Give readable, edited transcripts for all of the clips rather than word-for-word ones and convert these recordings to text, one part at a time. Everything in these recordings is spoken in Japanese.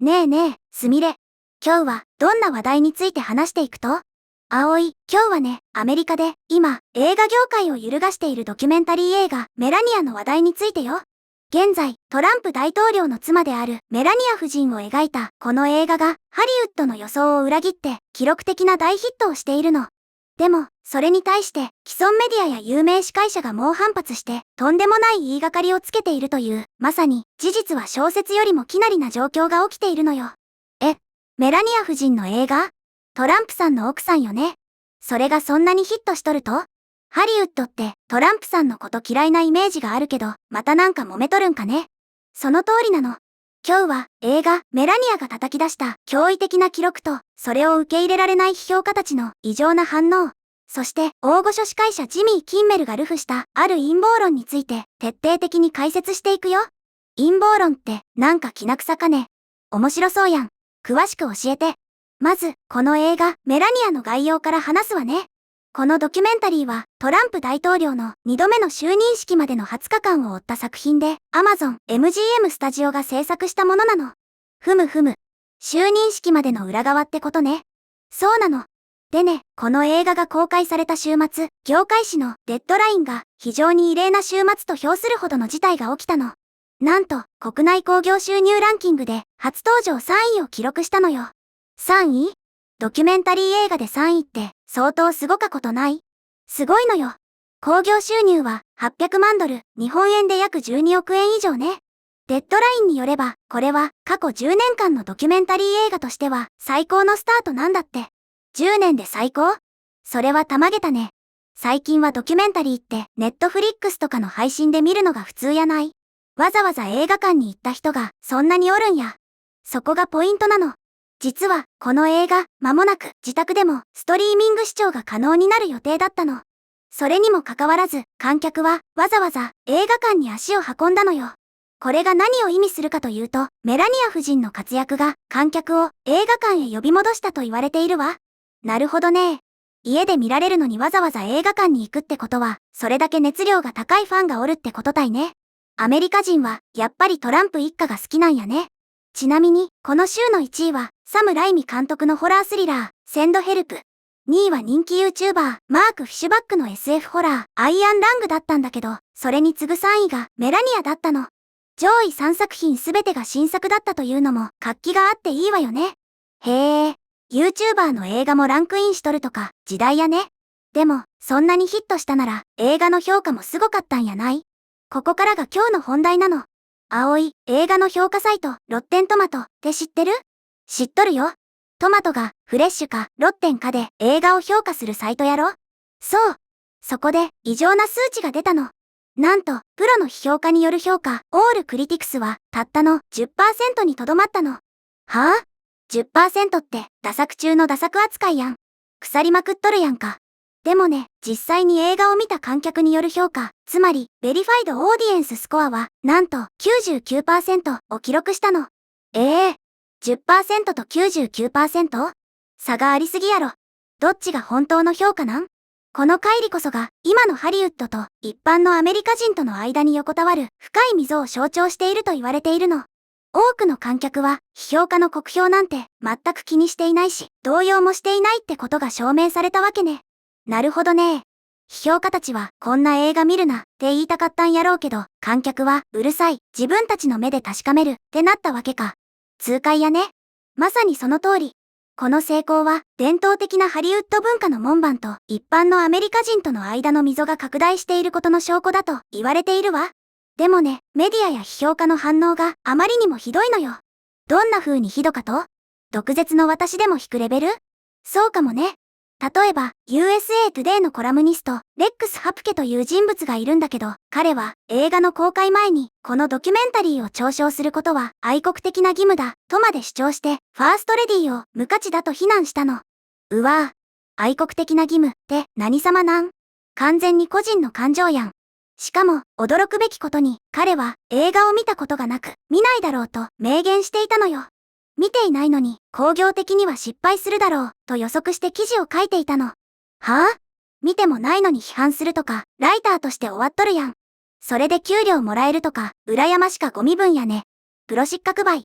ねえねえ、すみれ。今日はどんな話題について話していくと？葵、今日はね、アメリカで今、映画業界を揺るがしているドキュメンタリー映画、メラニアの話題についてよ。現在、トランプ大統領の妻であるメラニア夫人を描いたこの映画がハリウッドの予想を裏切って記録的な大ヒットをしているの。でも、それに対して既存メディアや有名司会者が猛反発してとんでもない言いがかりをつけているという、まさに事実は小説よりも奇なりな状況が起きているのよ。メラニア夫人の映画？トランプさんの奥さんよね。それがそんなにヒットしとると？ハリウッドってトランプさんのこと嫌いなイメージがあるけど、またなんか揉めとるんかね。その通りなの。今日は映画メラニアが叩き出した驚異的な記録と、それを受け入れられない批評家たちの異常な反応。そして大御所司会者ジミー・キンメルが流布したある陰謀論について徹底的に解説していくよ。陰謀論ってなんかきな臭かね。面白そうやん。詳しく教えて。まず、この映画、メラニアの概要から話すわね。このドキュメンタリーは、トランプ大統領の2度目の就任式までの20日間を追った作品で、Amazon MGM スタジオが制作したものなの。ふむ。就任式までの裏側ってことね。そうなの。でね、この映画が公開された週末、業界誌のデッドラインが非常に異例な週末と評するほどの事態が起きたの。なんと、国内興行収入ランキングで初登場3位を記録したのよ。3位？ドキュメンタリー映画で3位って相当すごかことない？すごいのよ。興行収入は800万ドル、日本円で約12億円以上ね。デッドラインによれば、これは過去10年間のドキュメンタリー映画としては最高のスタートなんだって。10年で最高？それはたまげたね。最近はドキュメンタリーってネットフリックスとかの配信で見るのが普通やない？わざわざ映画館に行った人がそんなにおるんや。そこがポイントなの。実はこの映画、間もなく自宅でもストリーミング視聴が可能になる予定だったの。それにもかかわらず観客はわざわざ映画館に足を運んだのよ。これが何を意味するかというと、メラニア夫人の活躍が観客を映画館へ呼び戻したと言われているわ。なるほどね。家で見られるのにわざわざ映画館に行くってことは、それだけ熱量が高いファンがおるってことたいね。アメリカ人はやっぱりトランプ一家が好きなんやね。ちなみに、この週の1位は、サム・ライミ監督のホラースリラー、センドヘルプ。2位は人気 YouTuber、マーク・フィッシュバックの SF ホラー、アイアン・ラングだったんだけど、それに次ぐ3位がメラニアだったの。上位3作品すべてが新作だったというのも活気があっていいわよね。へえ、YouTuber の映画もランクインしとるとか、時代やね。でも、そんなにヒットしたなら、映画の評価もすごかったんやない？ここからが今日の本題なの。葵、映画の評価サイト、ロッテントマトって知ってる？知っとるよ。トマトがフレッシュかロッテンかで映画を評価するサイトやろ？そう。そこで異常な数値が出たの。なんと、プロの批評家による評価、オールクリティクスはたったの 10% にとどまったの。はぁ？ 10% ってダ作中のダ作扱いやん。腐りまくっとるやんか。でもね、実際に映画を見た観客による評価、つまり、ベリファイドオーディエンススコアは、なんと 99% を記録したの。10% と 99%？ 差がありすぎやろ。どっちが本当の評価なん？この乖離こそが、今のハリウッドと一般のアメリカ人との間に横たわる深い溝を象徴していると言われているの。多くの観客は、批評家の酷評なんて全く気にしていないし、動揺もしていないってことが証明されたわけね。なるほどね。批評家たちはこんな映画見るなって言いたかったんやろうけど、観客はうるさい、自分たちの目で確かめるってなったわけか。痛快やね。まさにその通り。この成功は伝統的なハリウッド文化の門番と一般のアメリカ人との間の溝が拡大していることの証拠だと言われているわ。でもね、メディアや批評家の反応があまりにもひどいのよ。どんな風にひどかと？毒舌の私でも引くレベル？そうかもね。例えば、USA Today のコラムニスト、レックス・ハプケという人物がいるんだけど、彼は映画の公開前に、このドキュメンタリーを嘲笑することは愛国的な義務だ、とまで主張して、ファーストレディーを無価値だと非難したの。うわぁ、愛国的な義務って何様なん？完全に個人の感情やん。しかも、驚くべきことに、彼は映画を見たことがなく、見ないだろうと明言していたのよ。見ていないのに、興行的には失敗するだろう、と予測して記事を書いていたの。はぁ？見てもないのに批判するとか、ライターとして終わっとるやん。それで給料もらえるとか、羨ましかゴミ分やね。プロ失格ばい。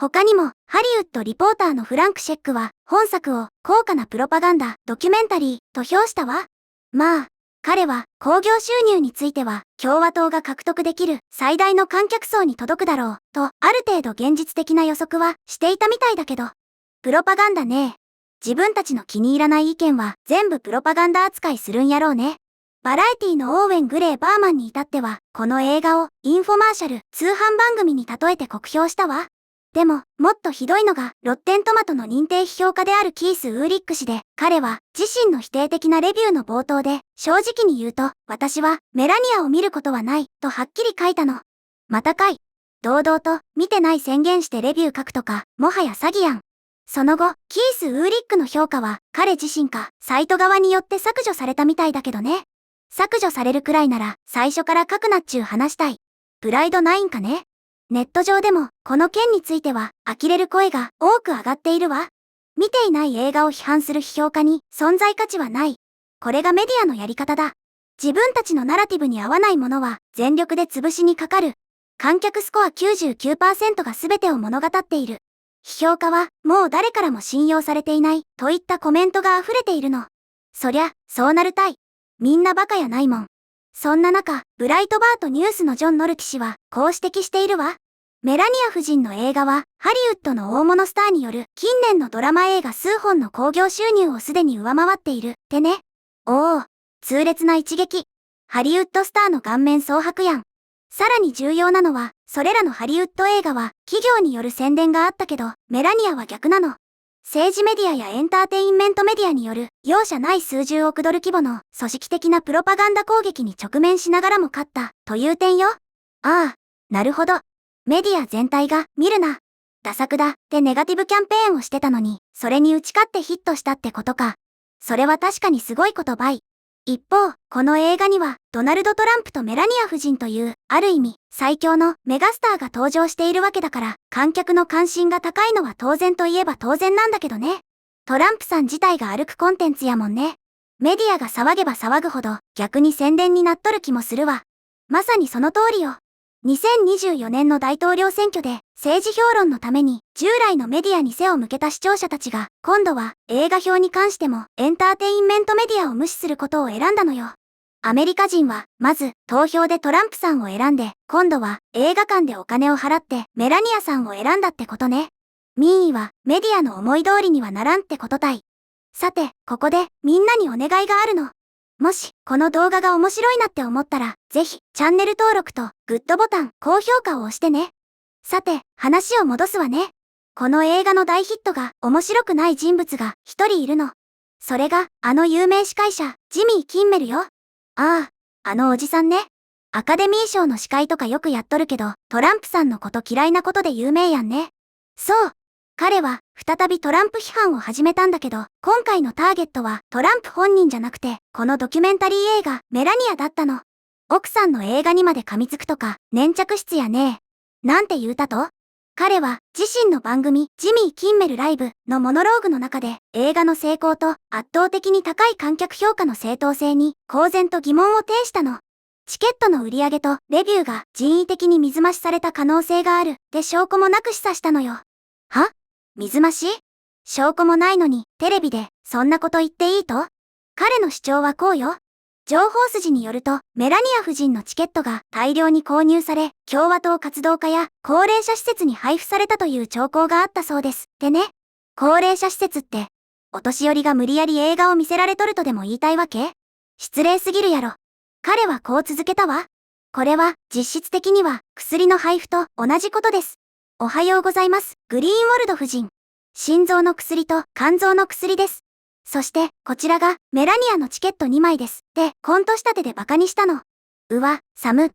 他にも、ハリウッドリポーターのフランク・シェックは、本作を高価なプロパガンダ、ドキュメンタリーと評したわ。まあ、彼は、興行収入については、共和党が獲得できる最大の観客層に届くだろう、と、ある程度現実的な予測はしていたみたいだけど。プロパガンダね。自分たちの気に入らない意見は全部プロパガンダ扱いするんやろうね。バラエティのオーウェン・グレー・バーマンに至っては、この映画をインフォマーシャル、通販番組に例えて酷評したわ。でも、もっとひどいのが、ロッテントマトの認定批評家であるキース・ウーリック氏で、彼は、自身の否定的なレビューの冒頭で、正直に言うと、私は、メラニアを見ることはない、とはっきり書いたの。またかい。堂々と、見てない宣言してレビュー書くとか、もはや詐欺やん。その後、キース・ウーリックの評価は、彼自身か、サイト側によって削除されたみたいだけどね。削除されるくらいなら、最初から書くなっちゅう話したい。プライドないんかね。ネット上でも、この件については、呆れる声が多く上がっているわ。見ていない映画を批判する批評家に存在価値はない。これがメディアのやり方だ。自分たちのナラティブに合わないものは全力で潰しにかかる。観客スコア 99% が全てを物語っている。批評家はもう誰からも信用されていないといったコメントが溢れているの。そりゃ、そうなるたい。みんなバカやないもん。そんな中、ブライトバートニュースのジョン・ノルティ氏はこう指摘しているわ。メラニア夫人の映画は、ハリウッドの大物スターによる近年のドラマ映画数本の興行収入をすでに上回っている、ってね。おお、痛烈な一撃。ハリウッドスターの顔面蒼白やん。さらに重要なのは、それらのハリウッド映画は、企業による宣伝があったけど、メラニアは逆なの。政治メディアやエンターテインメントメディアによる、容赦ない数十億ドル規模の組織的なプロパガンダ攻撃に直面しながらも勝った、という点よ。ああ、なるほど。メディア全体が、見るな。ダ作だ、ってネガティブキャンペーンをしてたのに、それに打ち勝ってヒットしたってことか。それは確かにすごいことばい。一方、この映画には、ドナルド・トランプとメラニア夫人という、ある意味、最強のメガスターが登場しているわけだから、観客の関心が高いのは当然といえば当然なんだけどね。トランプさん自体が歩くコンテンツやもんね。メディアが騒げば騒ぐほど、逆に宣伝になっとる気もするわ。まさにその通りよ。2024年の大統領選挙で政治評論のために従来のメディアに背を向けた視聴者たちが今度は映画表に関してもエンターテインメントメディアを無視することを選んだのよ。アメリカ人はまず投票でトランプさんを選んで今度は映画館でお金を払ってメラニアさんを選んだってことね。民意はメディアの思い通りにはならんってことたい。さて、ここでみんなにお願いがあるの。もし、この動画が面白いなって思ったら、ぜひ、チャンネル登録と、グッドボタン、高評価を押してね。さて、話を戻すわね。この映画の大ヒットが面白くない人物が一人いるの。それが、あの有名司会者、ジミー・キンメルよ。ああ、あのおじさんね。アカデミー賞の司会とかよくやっとるけど、トランプさんのこと嫌いなことで有名やんね。そう。彼は再びトランプ批判を始めたんだけど、今回のターゲットはトランプ本人じゃなくて、このドキュメンタリー映画メラニアだったの。奥さんの映画にまで噛みつくとか、粘着質やねなんて言うたと？彼は自身の番組ジミー・キンメルライブのモノローグの中で映画の成功と圧倒的に高い観客評価の正当性に公然と疑問を呈したの。チケットの売り上げとレビューが人為的に水増しされた可能性があるって証拠もなく示唆したのよ。は？水増し？証拠もないのに、テレビで、そんなこと言っていいと？彼の主張はこうよ。情報筋によると、メラニア夫人のチケットが大量に購入され、共和党活動家や高齢者施設に配布されたという兆候があったそうです。でね。高齢者施設って、お年寄りが無理やり映画を見せられとるとでも言いたいわけ？失礼すぎるやろ。彼はこう続けたわ。これは、実質的には、薬の配布と同じことです。おはようございます、グリーンウォルド夫人。心臓の薬と肝臓の薬です。そして、こちらがメラニアのチケット2枚です。で、コント仕立てでバカにしたの。うわ、寒。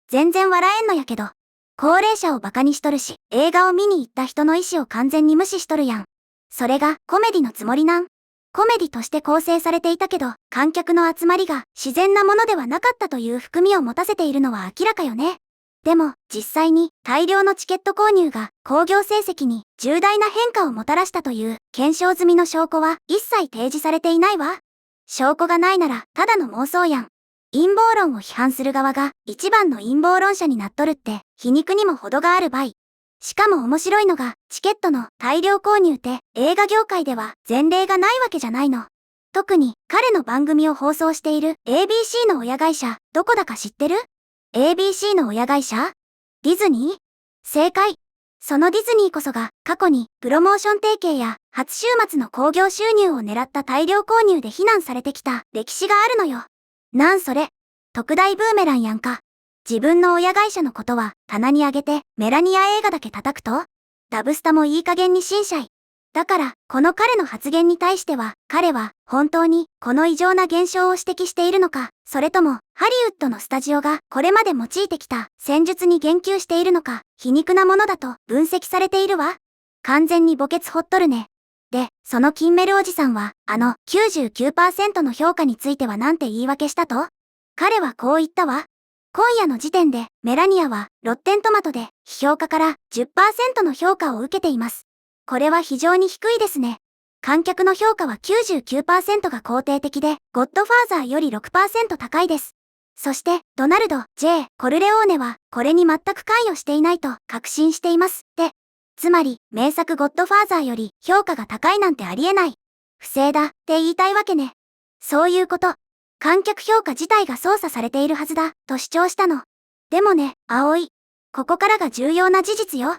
全然笑えんのやけど。高齢者をバカにしとるし、映画を見に行った人の意思を完全に無視しとるやん。それがコメディのつもりなん。コメディとして構成されていたけど、観客の集まりが自然なものではなかったという含みを持たせているのは明らかよね。でも、実際に大量のチケット購入が興行成績に重大な変化をもたらしたという検証済みの証拠は一切提示されていないわ。証拠がないならただの妄想やん。陰謀論を批判する側が一番の陰謀論者になっとるって皮肉にも程があるばい。しかも面白いのが、チケットの大量購入って映画業界では前例がないわけじゃないの。特に彼の番組を放送している ABC の親会社、どこだか知ってる？ ABC の親会社？ディズニー？正解。そのディズニーこそが過去にプロモーション提携や初週末の興行収入を狙った大量購入で非難されてきた歴史があるのよ。なんそれ、特大ブーメランやんか。自分の親会社のことは棚に上げてメラニア映画だけ叩くと？ダブスタもいい加減に審査い。だから、この彼の発言に対しては、彼は本当にこの異常な現象を指摘しているのか、それともハリウッドのスタジオがこれまで用いてきた戦術に言及しているのか、皮肉なものだと分析されているわ。完全に墓穴掘っとるね。で、そのキンメルおじさんは、99% の評価についてはなんて言い訳したと？彼はこう言ったわ。今夜の時点で、メラニアは、ロッテントマトで、批評家から 10% の評価を受けています。これは非常に低いですね。観客の評価は 99% が肯定的で、ゴッドファーザーより 6% 高いです。そして、ドナルド・ J・ コルレオーネは、これに全く関与していないと確信しています。で、つまり、名作ゴッドファーザーより評価が高いなんてありえない。不正だって言いたいわけね。そういうこと。観客評価自体が操作されているはずだ、と主張したの。でもね、葵。ここからが重要な事実よ。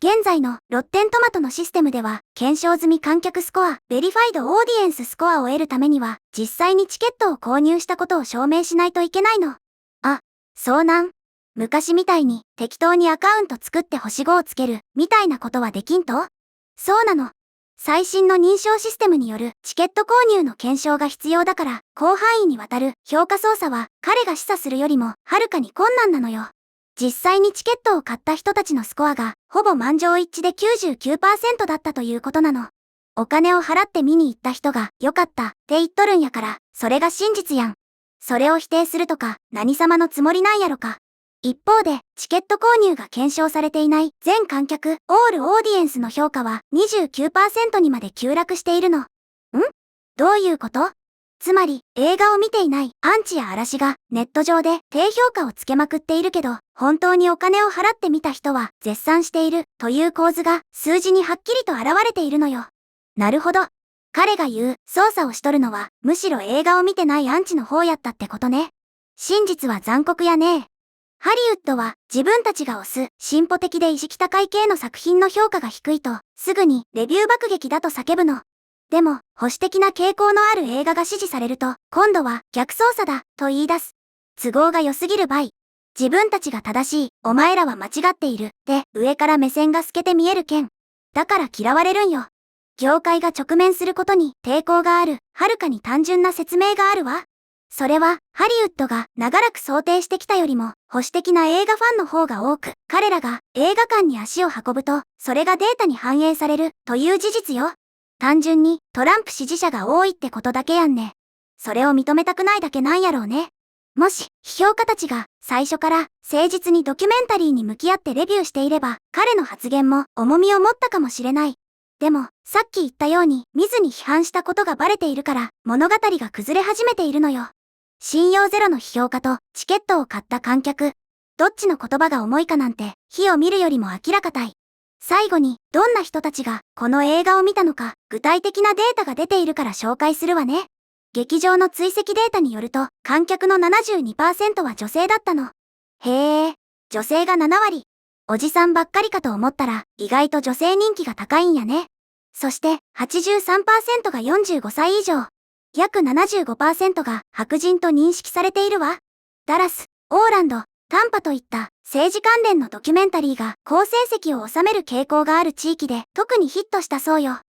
現在のロッテントマトのシステムでは、検証済み観客スコア、ベリファイドオーディエンススコアを得るためには、実際にチケットを購入したことを証明しないといけないの。あ、そうなん。昔みたいに適当にアカウント作って星5をつける、みたいなことはできんと？そうなの。最新の認証システムによるチケット購入の検証が必要だから、広範囲にわたる評価操作は彼が示唆するよりもはるかに困難なのよ。実際にチケットを買った人たちのスコアがほぼ満場一致で 99% だったということなの。お金を払って見に行った人が良かったって言っとるんやから、それが真実やん。それを否定するとか何様のつもりなんやろか。一方で、チケット購入が検証されていない全観客、オールオーディエンスの評価は 29% にまで急落しているの。どういうこと？つまり、映画を見ていないアンチや嵐がネット上で低評価をつけまくっているけど、本当にお金を払ってみた人は絶賛しているという構図が数字にはっきりと現れているのよ。なるほど。彼が言う操作をしとるのは、むしろ映画を見てないアンチの方やったってことね。真実は残酷やね。ハリウッドは自分たちが推す進歩的で意識高い系の作品の評価が低いとすぐにレビュー爆撃だと叫ぶの。でも保守的な傾向のある映画が支持されると今度は逆操作だと言い出す。都合が良すぎる場合。自分たちが正しい、お前らは間違っているで上から目線が透けて見える件。だから嫌われるんよ。業界が直面することに抵抗がある、はるかに単純な説明があるわ。それは、ハリウッドが長らく想定してきたよりも、保守的な映画ファンの方が多く、彼らが映画館に足を運ぶと、それがデータに反映される、という事実よ。単純に、トランプ支持者が多いってことだけやんね。それを認めたくないだけなんやろうね。もし、批評家たちが、最初から、誠実にドキュメンタリーに向き合ってレビューしていれば、彼の発言も、重みを持ったかもしれない。でも、さっき言ったように、見ずに批判したことがバレているから、物語が崩れ始めているのよ。信用ゼロの批評家とチケットを買った観客。どっちの言葉が重いかなんて火を見るよりも明らかたい。最後にどんな人たちがこの映画を見たのか具体的なデータが出ているから紹介するわね。劇場の追跡データによると観客の 72% は女性だったの。へえ、女性が7割。おじさんばっかりかと思ったら意外と女性人気が高いんやね。そして 83% が45歳以上。約 75% が白人と認識されているわ。ダラス、オーランド、タンパといった政治関連のドキュメンタリーが好成績を収める傾向がある地域で特にヒットしたそうよ。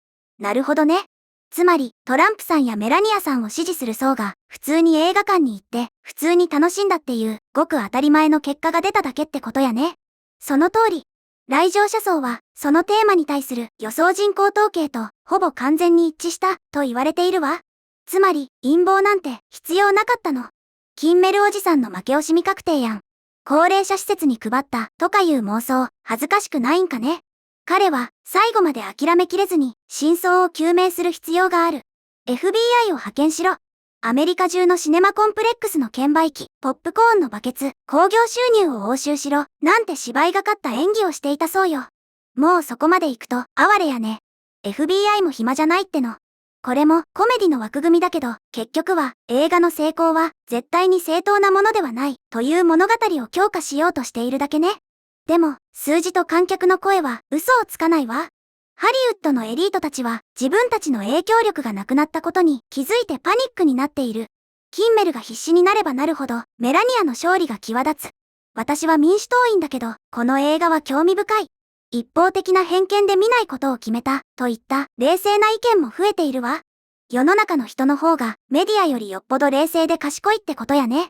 なるほどね。つまりトランプさんやメラニアさんを支持する層が普通に映画館に行って普通に楽しんだっていうごく当たり前の結果が出ただけってことやね。その通り。来場者層はそのテーマに対する予想人口統計とほぼ完全に一致したと言われているわ。つまり、陰謀なんて必要なかったの。キンメルおじさんの負け惜しみ確定やん。高齢者施設に配ったとかいう妄想、恥ずかしくないんかね。彼は最後まで諦めきれずに真相を究明する必要がある。FBI を派遣しろ。アメリカ中のシネマコンプレックスの券売機、ポップコーンのバケツ、興行収入を押収しろ。なんて芝居がかった演技をしていたそうよ。もうそこまで行くと哀れやね。FBI も暇じゃないっての。これもコメディの枠組みだけど、結局は映画の成功は絶対に正当なものではないという物語を強化しようとしているだけね。でも、数字と観客の声は嘘をつかないわ。ハリウッドのエリートたちは自分たちの影響力がなくなったことに気づいてパニックになっている。キンメルが必死になればなるほどメラニアの勝利が際立つ。私は民主党員だけど、この映画は興味深い。一方的な偏見で見ないことを決めたといった冷静な意見も増えているわ。世の中の人の方がメディアよりよっぽど冷静で賢いってことやね。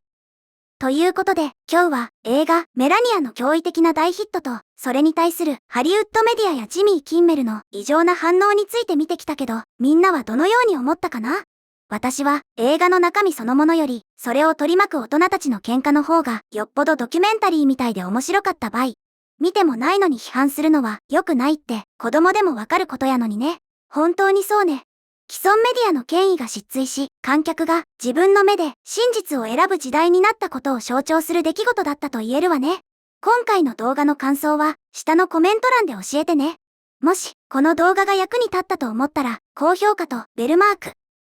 ということで、今日は映画メラニアの驚異的な大ヒットと、それに対するハリウッドメディアやジミー・キンメルの異常な反応について見てきたけど、みんなはどのように思ったかな？私は映画の中身そのものより、それを取り巻く大人たちの喧嘩の方がよっぽどドキュメンタリーみたいで面白かった場合。見てもないのに批判するのは良くないって子供でもわかることやのにね。本当にそうね。既存メディアの権威が失墜し、観客が自分の目で真実を選ぶ時代になったことを象徴する出来事だったと言えるわね。今回の動画の感想は下のコメント欄で教えてね。もしこの動画が役に立ったと思ったら高評価とベルマーク。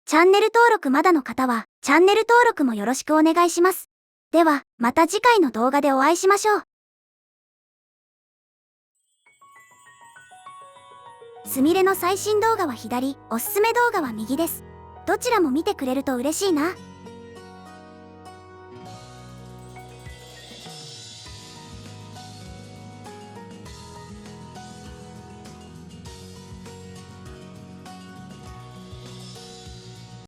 チャンネル登録まだの方はチャンネル登録もよろしくお願いします。ではまた次回の動画でお会いしましょう。すみれの最新動画は左、おすすめ動画は右です。どちらも見てくれると嬉しいな。